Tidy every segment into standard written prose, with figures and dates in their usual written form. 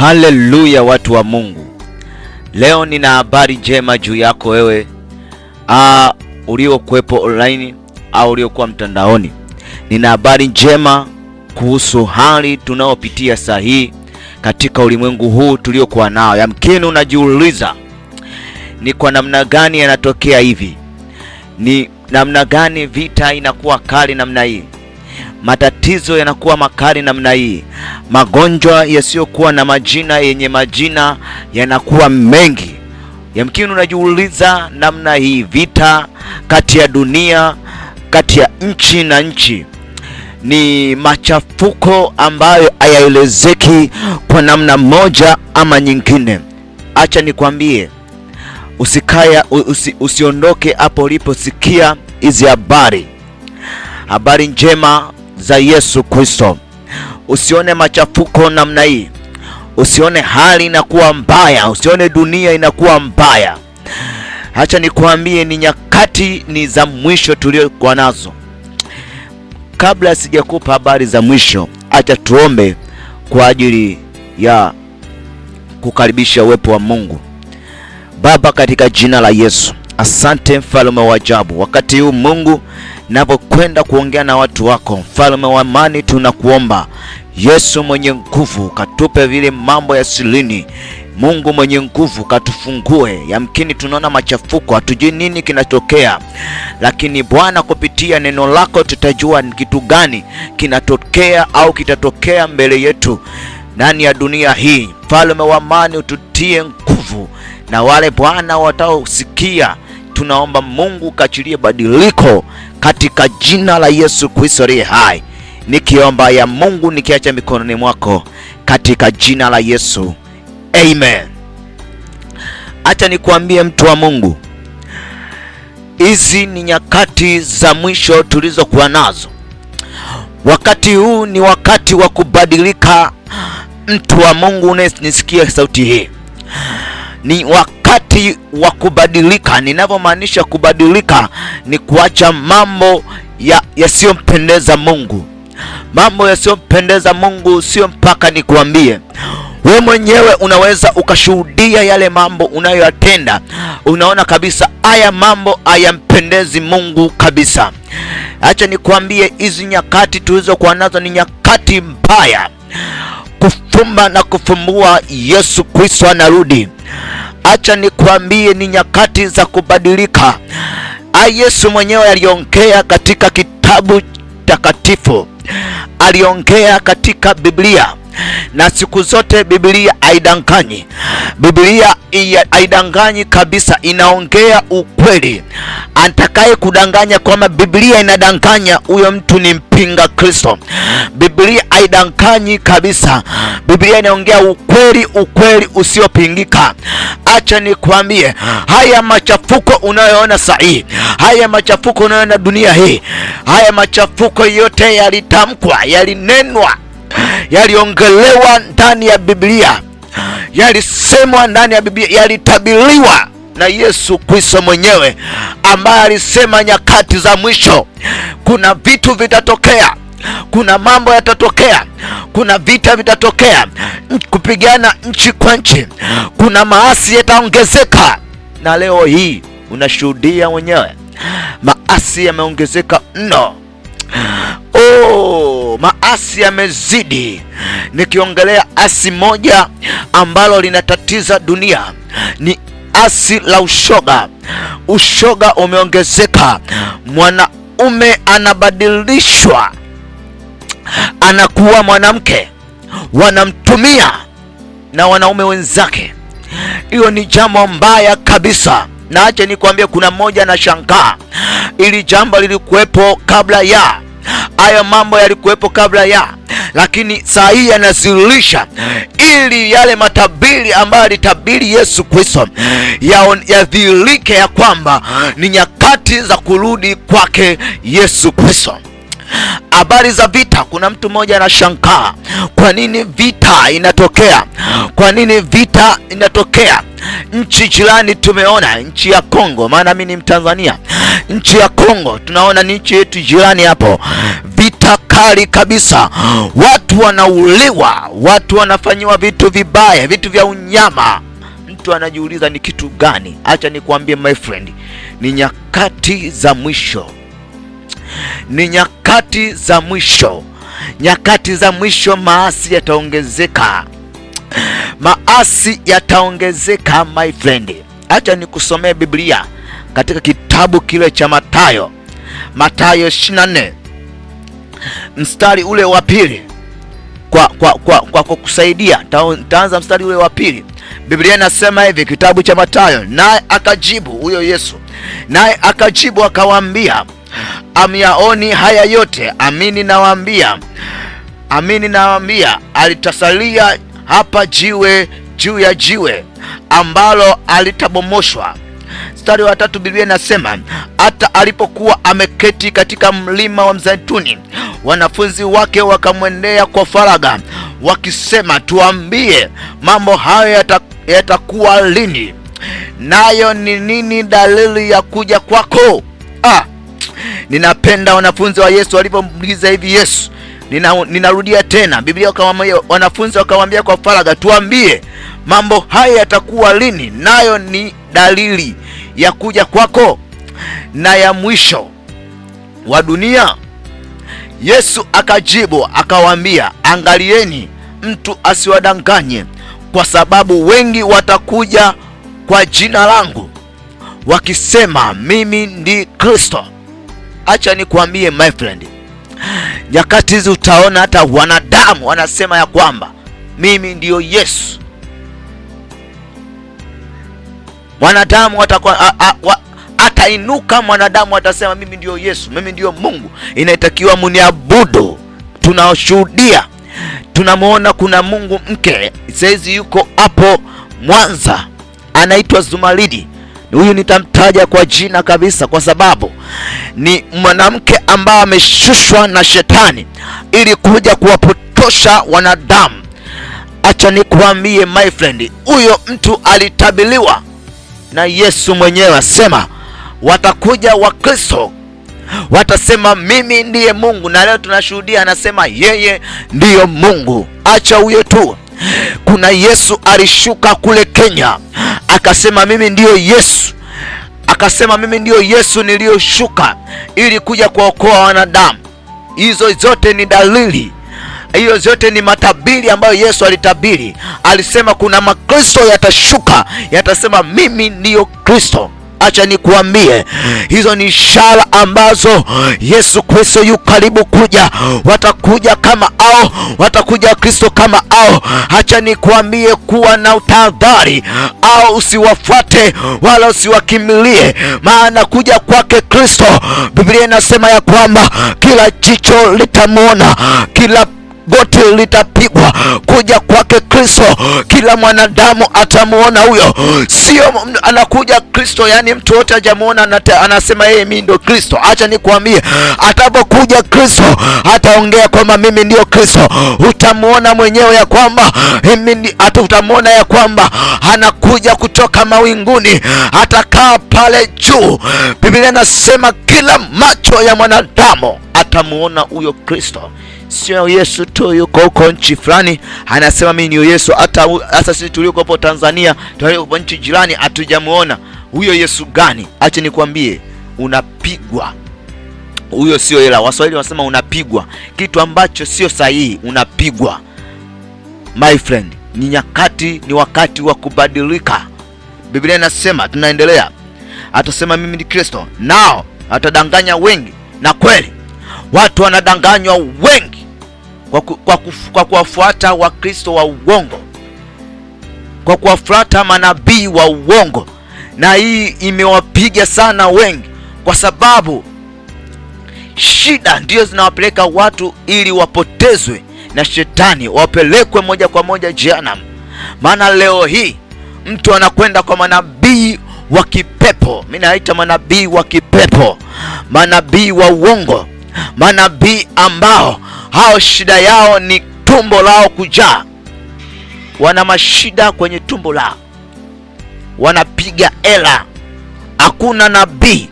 Haleluya, watu wa Mungu. Leo nina habari njema juu yako wewe uliokuwepo online au uliokuwa mtandaoni. Nina habari njema kuhusu hali tunayopitia saa hii katika ulimwengu huu tuliokuwa nao. Yamkini unajiuliza ni kwa namna gani yanatokea hivi? Ni namna gani vita inakuwa kali namna hii? Matatizo yanakuwa makali namna hii? Magonjwa yasiyokuwa na majina yenye majina yanakuwa mengi. Yamkini unajiuliza namna hii, vita kati ya dunia, kati ya nchi na nchi, ni machafuko ambayo hayaelezeki kwa namna moja ama nyingine. Acha nikwambie, usiondoke hapo uliposikia hizi habari njema za Yesu Kristo. Usione machafuko namna hii, usione hali inakuwa mbaya, usione dunia inakuwa mbaya. Acha nikwambie, ni nyakati ni za mwisho tuliokuwa nazo. Kabla sijakupa habari za mwisho, acha tuombe kwa ajili ya kukaribisha uwepo wa Mungu. Baba, katika jina la Yesu, asante mfalme wa ajabu. Wakati huu Mungu napokwenda kuongea na watu wako, mfalme wa amani, tunakuomba Yesu mwenye nguvu, katupe vile mambo ya silini. Mungu mwenye nguvu, katufungue. Yamkini tunaona machafuko, hatujui nini kinatokea, lakini Bwana, kupitia neno lako tutajua ni kitu gani kinatokea au kitatokea mbele yetu ndani ya dunia hii. Mfalme wa amani, ututie nguvu, na wale Bwana wataosikia, tunaomba Mungu kachilie badiliko katika jina la Yesu Kristo aliye hai. Nikiomba ya Mungu nikiacha mikononi mwako katika jina la Yesu. Amen. Acha nikuambie mtu wa Mungu, hizi ni nyakati za mwisho tulizokuwa nazo. Wakati huu ni wakati wa kubadilika. Mtu wa Mungu unanisikia sauti hii, ni wakati wa kubadilika. Ninavyomaanisha kubadilika ni kuacha mambo yasiyompendeza Mungu. Mambo yasiyompendeza Mungu sio mpaka nikuambie. Wewe mwenyewe unaweza ukashuhudia yale mambo unayoyatenda. Unaona kabisa haya mambo hayampendezi Mungu kabisa. Acha nikuambie, hizi nyakati tulizokuwa nazo ni nyakati mbaya. Kufumba na kufumbua, Yesu Kristo anarudi. Acha nikuambie, ni nyakati za kubadilika. Yesu mwenyewe aliongea katika kitabu takatifu, aliongea katika Biblia, na siku zote Biblia haidanganyi. Biblia haidanganyi kabisa, inaongea ukweli. Atakaye kudanganya kwamba Biblia inadanganya, huyo mtu ni mpinga Kristo. Biblia haidanganyi kabisa. Biblia inaongea ukweli, ukweli usiopingika. Acha nikwambie, haya machafuko unayoona sahi, haya machafuko unayoona dunia hii, haya machafuko yote yalitamkwa, yalinenwa, yaliongelewa ndani ya Biblia, yalisemwa ndani ya Biblia, yalitabiriwa na Yesu Kristo mwenyewe, ambaye alisema nyakati za mwisho kuna vitu vitatokea, kuna mambo yatatokea, kuna vita vitatokea, kupigana nchi kwa nchi, kuna maasi yataongezeka. Na leo hii unashuhudia mwenyewe, maasi yameongezeka mno. Maasi yamezidi. Nikiongelea asi moja ambalo linatatiza dunia ni asi la ushoga. Ushoga umeongezeka. Mwanaume anabadilishwa, anakuwa mwanamke, wanamtumia na wanaume wenzake. Hiyo ni jambo mbaya kabisa. Na acha nikwambie, kuna mmoja anashangaa, ili jambo lilikuwepo kabla ya hayo mambo, yalikuwepo kabla ya, lakini saa hii yanasirisha ili yale matabiri ambayo alitabiri Yesu Kristo yadhihirike, ya kwamba ni nyakati za kurudi kwake Yesu Kristo. Habari za vita, kuna mtu mmoja anashangaa, kwa nini vita inatokea? Kwa nini vita inatokea? Nchi jirani tumeona, nchi ya Kongo, maana mimi ni Mtanzania. Nchi ya Kongo tunaona ni nchi yetu jirani hapo. Vita kali kabisa, watu wanauliwa, watu wanafanyiwa vitu vibaya, vitu vya unyama. Mtu anajiuliza ni kitu gani? Acha nikwambie my friend, ni nyakati za mwisho. Ni nyakati za mwisho. Nyakati za mwisho maasi yataongezeka. Maasi yataongezeka my friend. Acha nikusomee Biblia katika kitabu kile cha Mathayo. Mathayo 24 mstari ule wa pili. Kwa kusaidia taanza mstari ule wa pili. Biblia inasema hivi, kitabu cha Mathayo, naye akajibu, huyo Yesu, naye akajibu akawaambia, amyaoni haya yote? Amini nawaambia, alitasalia hapa jiwe juu ya jiwe ambalo alitabomoshwa. Mstari wa tatu, Biblia inasema, hata alipokuwa ameketi katika mlima wa Mzeituni, wanafunzi wake wakamwendea kwa faragha wakisema, tuambie, mambo hayo yatakuwa lini? Nayo ni nini dalili ya kuja kwako? Ninapenda wanafunzi wa Yesu walipomuuliza hivi Yesu. Ninarudia tena, Biblia wanafunzi wakamwambia kwa faragha, tuambie, mambo haya yatakuwa lini? Nayo ni dalili ya kuja kwako na ya mwisho wa dunia? Yesu akajibu akawaambia, angalieni mtu asiwadanganye, kwa sababu wengi watakuja kwa jina langu wakisema mimi ndi Kristo. Acha nikwambie my friend, nyakati hizi utaona hata wanadamu wanasema ya kwamba mimi ndiyo Yesu. Mwanadamu atainuka, mwanadamu atasema mimi ndiyo Yesu, mimi ndiyo Mungu, inatakiwa muniabudu. Tunaoshuhudia, tunamuona kuna Mungu mke saizi yuko hapo Mwanza, anaitwa Zumaridi. Huyu nitamtaja kwa jina kabisa, kwa sababu ni mwanamke ambaye ameshushwa na shetani ili kuja kuwapotosha wanadamu. Acha nikuambie my friend, huyo mtu alitabiliwa na Yesu mwenyewe, asema watakuja Wakristo watasema mimi ndiye Mungu, na leo tunashuhudia anasema yeye ndiyo Mungu. Acha huyo tu, kuna Yesu alishuka kule Kenya akasema mimi ndiyo Yesu, akasema mimi ndiyo Yesu niliyoshuka ili kuja kuokoa wanadamu. Hizo zote ni dalili, hiyo zote ni matabiri ambayo Yesu alitabiri. Alisema kuna makristo yatashuka, yatasema mimi ndiyo Kristo. Acha nikuambie, hizo ni ishara ambazo Yesu Kristo yu karibu kuja. Watakuja kama hao, watakuja Kristo kama hao. Acha nikuambie, kuwa na utahadhari, au usiwafuate wala usiwakimilie, maana kuja kwake Kristo, Biblia inasema ya kwamba kila jicho litamwona, kila goti litapigwa. Kuja kwake Kristo, kila mwanadamu atamuona huyo. Sio anakuja Kristo, yani mtu wote hajamuona anasema yeye mimi ndio Kristo. Acha nikwambie, atapokuja Kristo ataongea kwamba mimi ndio Kristo. Utamuona mwenyewe ya kwamba utamuona ya kwamba anakuja kutoka mawinguni, atakaa pale juu. Biblia inasema kila macho ya mwanadamu atamuona huyo Kristo. Sio Yesu tu yuko huko nchi fulani anasema mimi ni Yesu. Hata sisi tuliko hapo Tanzania, tuliko nchi jirani, hatujamuona huyo Yesu gani. Acha nikwambie, unapigwa. Huyo sio hela. Waswahili wanasema unapigwa kitu ambacho sio sahihi, unapigwa my friend. Ni nyakati, ni wakati wa kubadilika. Biblia inasema, tunaendelea, atasema mimi ni Kristo, nao atadanganya wengi. Na kweli watu wanadanganywa wengi kwa kuwafuata Wakristo wa uongo, kwa kuwafuata manabii wa uongo. Na hii imewapiga sana wengi, kwa sababu shida ndio zinawapeleka watu ili wapotezwe na shetani, wapelekwe moja kwa moja jehanamu. Maana leo hii mtu anakwenda kwa manabii wa kipepo. Mimi naita manabii wa kipepo, manabii wa uongo, manabii ambao hao shida yao ni tumbo lao kujaa. Wana mashida kwenye tumbo lao. kupiga hela. Hakuna nabii.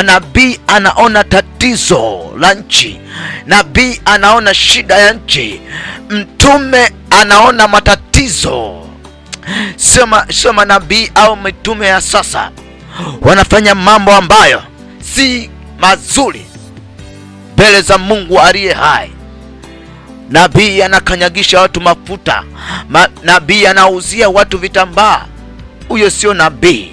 Nabii anaona tatizo la nchi, nabii anaona shida ya nchi, mtume anaona matatizo. Sio manabii au mitume ya sasa wanafanya mambo ambayo si mazuri mbele za Mungu aliye hai. Nabii anakanyagisha watu mafuta, nabii anauzia watu vitambaa. Huyo sio nabii.